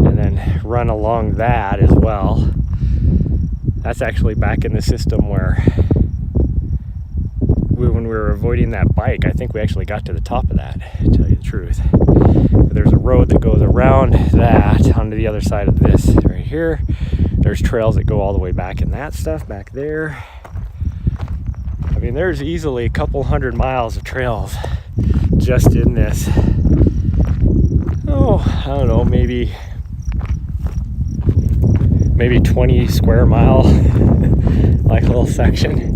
And then run along that as well. That's actually back in the system where when we were avoiding that bike, I think we actually got to the top of that, to tell you the truth. But there's a road that goes around that onto the other side of this right here. There's trails that go all the way back in that stuff back there. I mean, there's easily a couple 100 miles of trails just in this. Oh, I don't know, maybe 20 square mile like little section.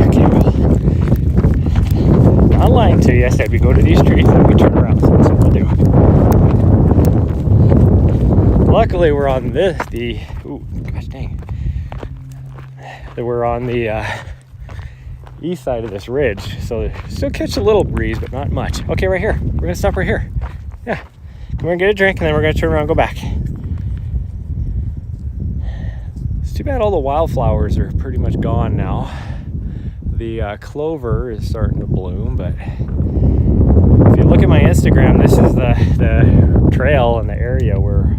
Okay, well, I'm lying to you. I said we go to these trees and we turn around, so that's what we'll do. Luckily we're on ooh, gosh dang. We're on the east side of this ridge, so still catch a little breeze, but not much. Okay, right here. We're gonna stop right here. Yeah, we're gonna get a drink and then we're gonna turn around and go back. It's too bad all the wildflowers are pretty much gone now. The clover is starting to bloom, but if you look at my Instagram, this is the trail in the area where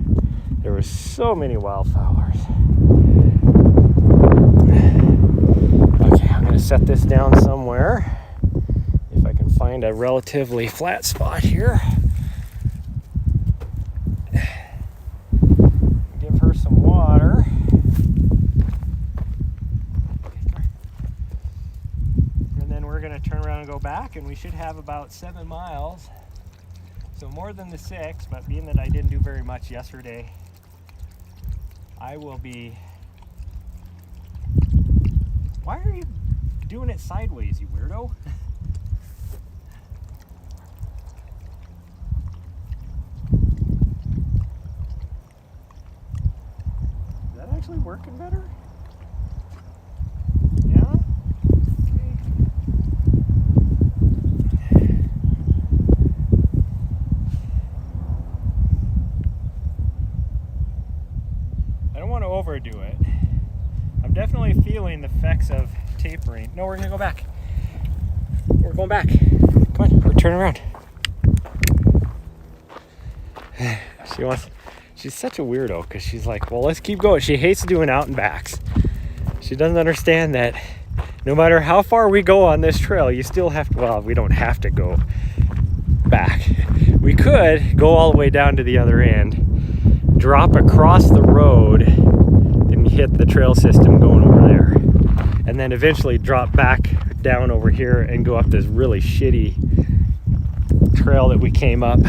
there was so many wildflowers. Okay, I'm gonna set this down somewhere. If I can find a relatively flat spot here. Give her some water. And then we're gonna turn around and go back, and we should have about 7 miles. So more than the 6, but being that I didn't do very much yesterday, I will be... Why are you doing it sideways, you weirdo? Is that actually working better? Yeah? Okay. I don't want to overdo it. I'm definitely feeling the effects of tapering. No, we're gonna go back. We're going back. Come on, we're turning around. She's such a weirdo because she's like, well, let's keep going. She hates doing out and backs. She doesn't understand that no matter how far we go on this trail, you still have to, well, we don't have to go back. We could go all the way down to the other end, drop across the road, and hit the trail system going over there, and then eventually drop back down over here and go up this really shitty trail that we came up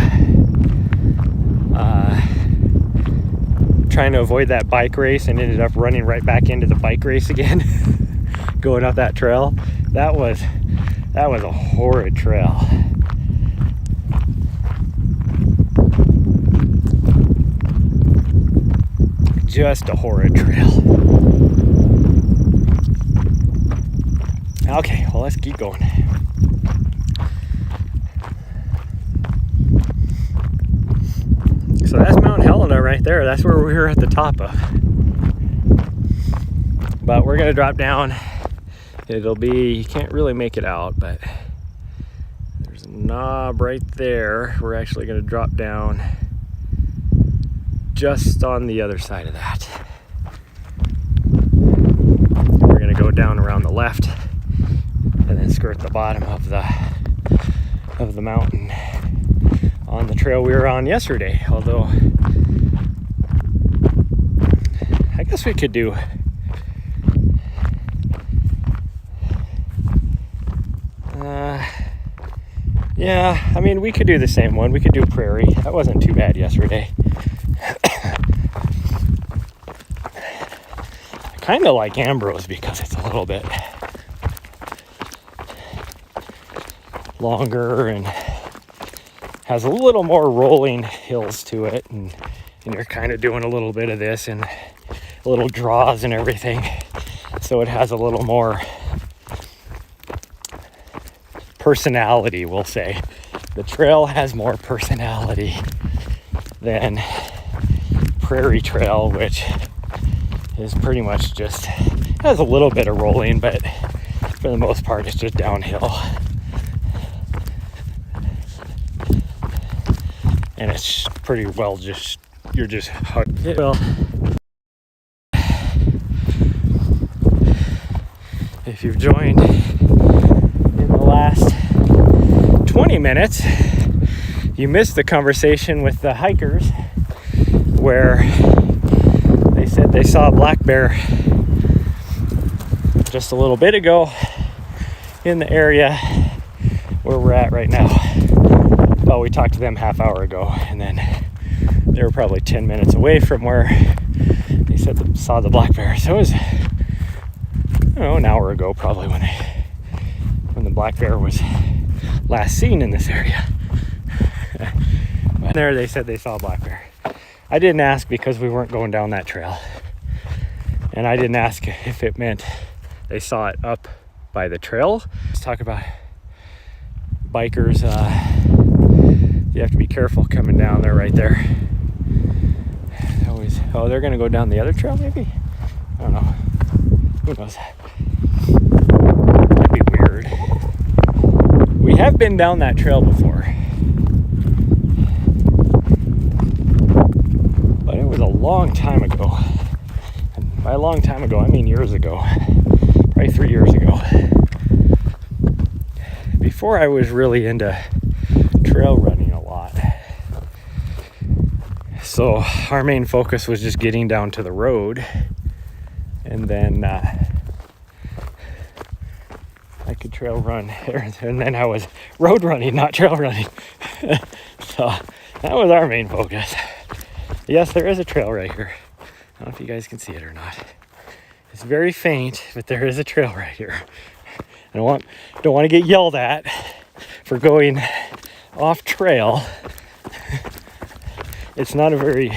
trying to avoid that bike race, and ended up running right back into the bike race again. Going up that trail. That was a horrid trail. Just a horrid trail. Okay, well, let's keep going. right there. That's where we were at the top of. But we're gonna drop down. It'll be, you can't really make it out, but there's a knob right there. We're actually gonna drop down just on the other side of that. We're gonna go down around the left and then skirt the bottom of the mountain on the trail we were on yesterday. Although I guess we could do yeah, I mean, we could do the same one. We could do prairie. That wasn't too bad yesterday. I kind of like Ambrose because it's a little bit longer and has a little more rolling hills to it, and you're kind of doing a little bit of this and little draws and everything, so it has a little more personality, we'll say. The trail has more personality than Prairie Trail, which is pretty much just, has a little bit of rolling, but for the most part it's just downhill. And it's pretty well just, you're just hugged. Well, if you've joined in the last 20 minutes, you missed the conversation with the hikers where they said they saw a black bear just a little bit ago in the area where we're at right now. Well, we talked to them half hour ago, and then they were probably 10 minutes away from where they said they saw the black bear. So it was, I don't know, an hour ago probably when the black bear was last seen in this area. But there they said they saw a black bear. I didn't ask because we weren't going down that trail, and I didn't ask if it meant they saw it up by the trail. Let's talk about bikers. You have to be careful coming down there right there. Always, oh, they're gonna go down the other trail maybe? I don't know. Who knows? That'd be weird. We have been down that trail before, but it was a long time ago. And by a long time ago, I mean years ago. Probably 3 years ago. Before I was really into trail running a lot. So our main focus was just getting down to the road, and then I could trail run there, and then I was road running, not trail running. So that was our main focus. Yes, there is a trail right here. I don't know if you guys can see it or not. It's very faint, but there is a trail right here. I don't want to get yelled at for going off trail. It's not a very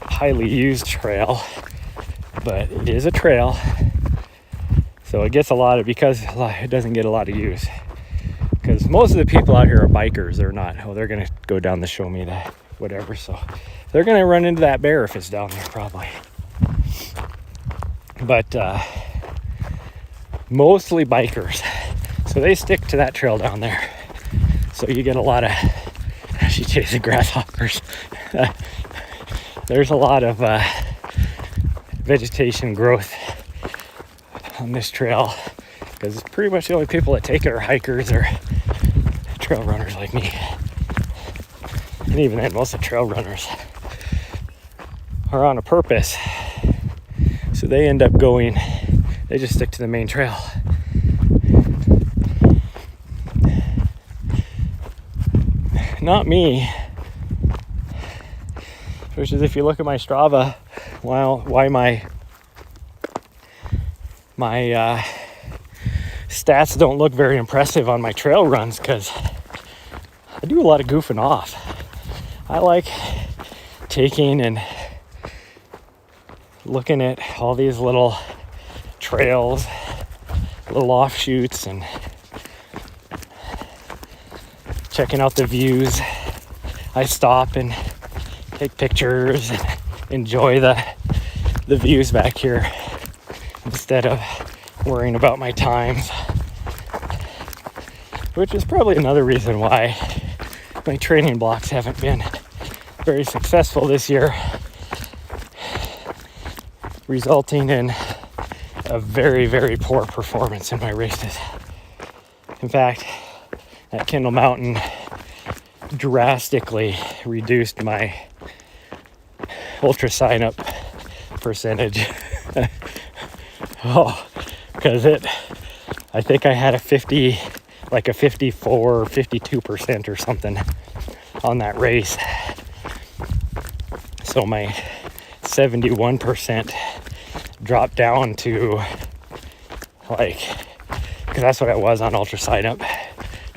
highly used trail, but it is a trail. So it gets a lot of, because it doesn't get a lot of use. Because most of the people out here are bikers. They're not, oh, they're going to go down the show me that, whatever. So they're going to run into that bear if it's down there, probably. But mostly bikers. So they stick to that trail down there. So you get a lot of, she's chasing grasshoppers. There's a lot of vegetation growth on this trail, because it's pretty much the only people that take it are hikers or trail runners like me. And even then, most of the trail runners are on a purpose. So they end up going, they just stick to the main trail. Not me. Which is, if you look at my Strava, why my stats don't look very impressive on my trail runs, because I do a lot of goofing off. I like taking and looking at all these little trails, little offshoots, and checking out the views. I stop and take pictures, and enjoy the views back here instead of worrying about my times, which is probably another reason why my training blocks haven't been very successful this year, resulting in a very, very poor performance in my races. In fact, at Kendall Mountain drastically reduced my ultra sign up percentage. Because I think I had a 54 or 52% or something on that race. So my 71% dropped down to because that's what I was on ultra sign up,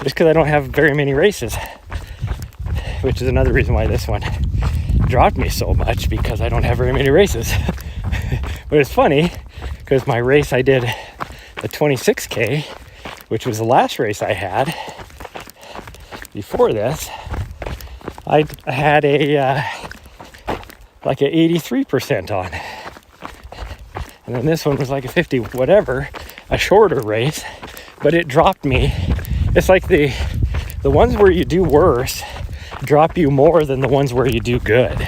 just because I don't have very many races, which is another reason why this one dropped me so much, because I don't have very many races. But it's funny because my race I did, the 26K, which was the last race I had before this, I had a 83% on, and then this one was like a 50 whatever, a shorter race, but it dropped me. It's like the ones where you do worse drop you more than the ones where you do good,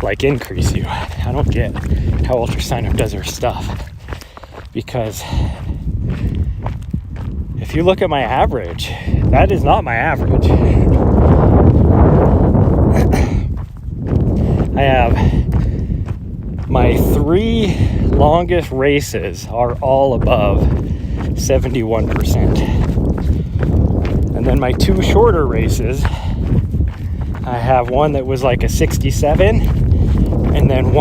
like increase you. I don't get how ultra sign up does their stuff, because if you look at my average, that is not my average. I have my 3 longest races are all above 71%. And then my 2 shorter races, I have one that was like a 67, and then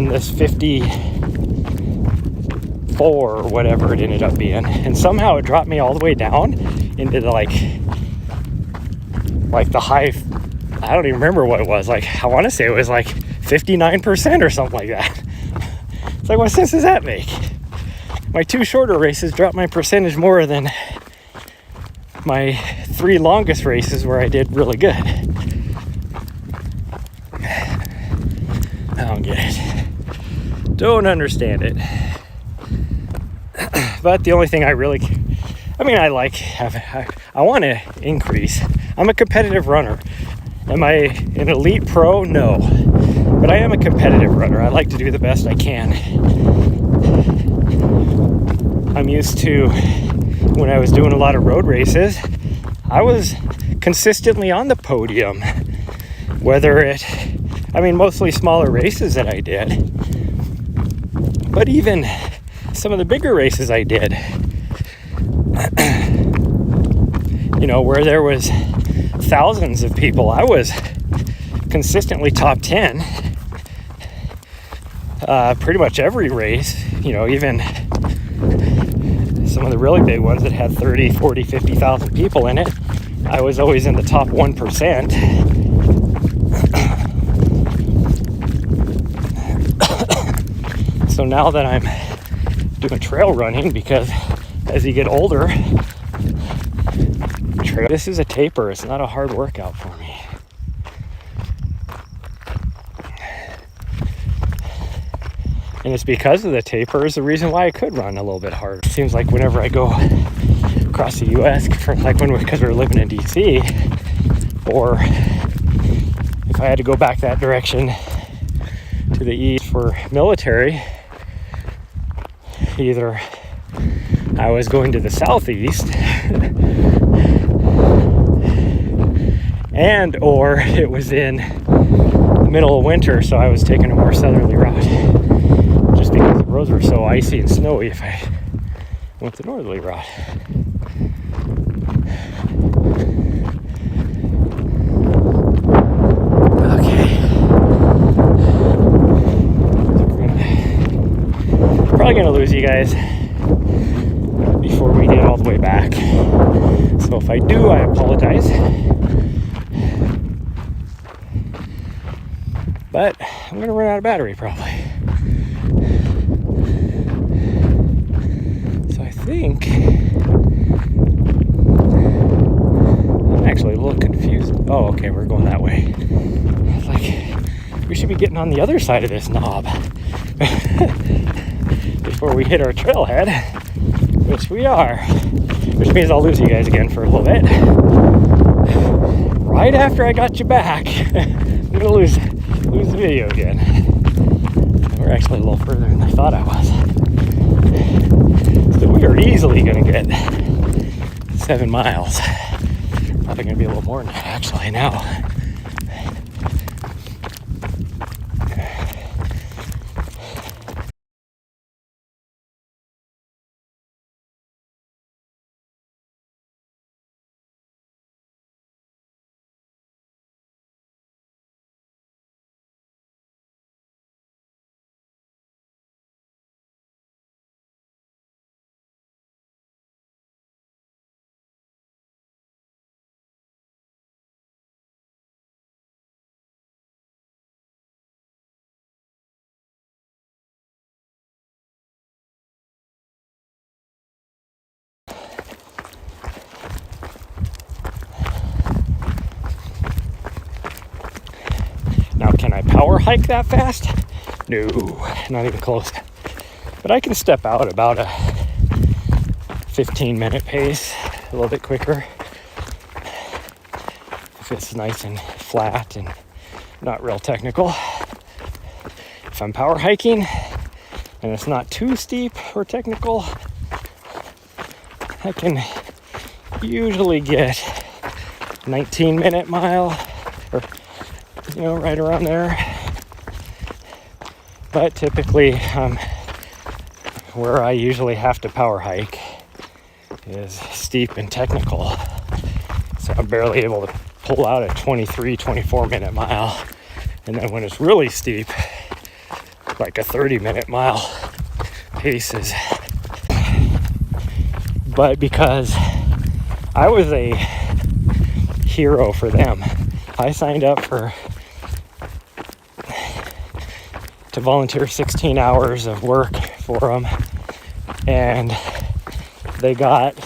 this 54 or whatever it ended up being. And somehow it dropped me all the way down into the like the high, I don't even remember what it was. Like, I want to say it was like 59% or something like that. It's like, what sense does that make? My 2 shorter races dropped my percentage more than my 3 longest races where I did really good. I don't get it. Don't understand it. But the only thing I want to increase. I'm a competitive runner. Am I an elite pro? No. But I am a competitive runner. I like to do the best I can. I'm used to, when I was doing a lot of road races, I was consistently on the podium. Mostly smaller races that I did. But even some of the bigger races I did, where there was thousands of people, I was consistently top 10 pretty much every race. Even some of the really big ones that had 30, 40, 50,000 people in it, I was always in the top 1%. So now that I'm doing trail running, because as you get older, this is a taper. It's not a hard workout for me. And it's because of the taper is the reason why I could run a little bit harder. It seems like whenever I go across the U.S., because we were living in D.C., or if I had to go back that direction to the east for military, either I was going to the southeast or it was in the middle of winter, so I was taking a more southerly route, just because the roads were so icy and snowy if I went the northerly route. Okay. Probably gonna lose you guys before we get all the way back. So if I do, I apologize. But I'm gonna run out of battery probably. So I think I'm actually a little confused. Oh, okay, we're going that way. It's should be getting on the other side of this knob before we hit our trailhead, which we are. Which means I'll lose you guys again for a little bit. Right after I got you back, I'm gonna lose the video again. We're actually a little further than I thought I was. So we are easily gonna get 7 miles. Probably gonna be a little more than that actually now. Now, can I power hike that fast? No, not even close. But I can step out about a 15-minute pace, a little bit quicker. If it's nice and flat and not real technical. If I'm power hiking and it's not too steep or technical, I can usually get 19-minute mile, or right around there. But typically, where I usually have to power hike is steep and technical. So I'm barely able to pull out a 23, 24-minute mile. And then when it's really steep, like a 30-minute mile paces. But because I was a hero for them, I signed up to volunteer 16 hours of work for them, and they got